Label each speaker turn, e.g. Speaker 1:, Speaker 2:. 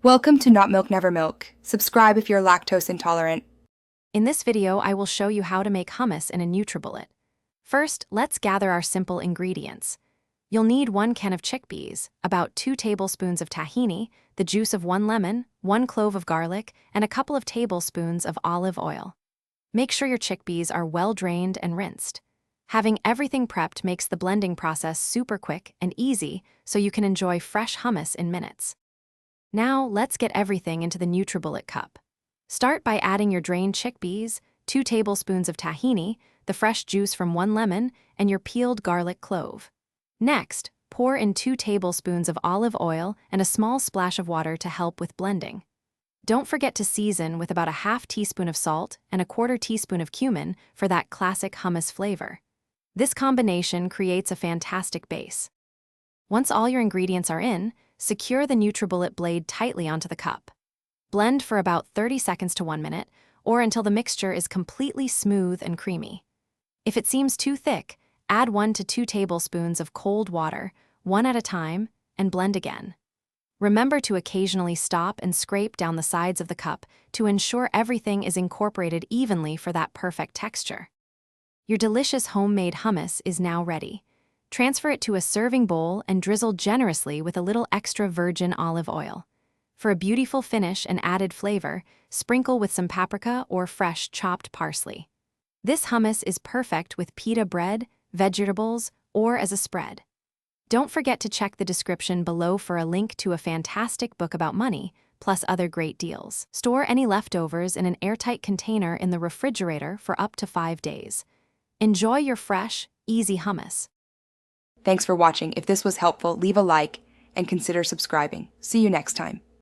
Speaker 1: Welcome to Not Milk Never Milk. Subscribe if you're lactose intolerant.
Speaker 2: In this video, I will show you how to make hummus in a Nutribullet. First, let's gather our simple ingredients. You'll need 1 can of chickpeas, about 2 tablespoons of tahini, the juice of 1 lemon, 1 clove of garlic, and a couple of tablespoons of olive oil. Make sure your chickpeas are well drained and rinsed. Having everything prepped makes the blending process super quick and easy, so you can enjoy fresh hummus in minutes. Now, let's get everything into the Nutribullet cup. Start by adding your drained chickpeas, 2 tablespoons of tahini, the fresh juice from 1 lemon, and your peeled garlic clove. Next, pour in 2 tablespoons of olive oil and a small splash of water to help with blending. Don't forget to season with about a half teaspoon of salt and a 1/4 teaspoon of cumin for that classic hummus flavor. This combination creates a fantastic base. Once all your ingredients are in, secure the Nutribullet blade tightly onto the cup. Blend for about 30 seconds to 1 minute, or until the mixture is completely smooth and creamy. If it seems too thick, add 1 to 2 tablespoons of cold water, one at a time, and blend again. Remember to occasionally stop and scrape down the sides of the cup to ensure everything is incorporated evenly for that perfect texture. Your delicious homemade hummus is now ready. Transfer it to a serving bowl and drizzle generously with a little extra virgin olive oil. For a beautiful finish and added flavor, sprinkle with some paprika or fresh chopped parsley. This hummus is perfect with pita bread, vegetables, or as a spread. Don't forget to check the description below for a link to a fantastic book about money, plus other great deals. Store any leftovers in an airtight container in the refrigerator for up to 5 days. Enjoy your fresh, easy hummus.
Speaker 1: Thanks for watching. If this was helpful, leave a like and consider subscribing. See you next time.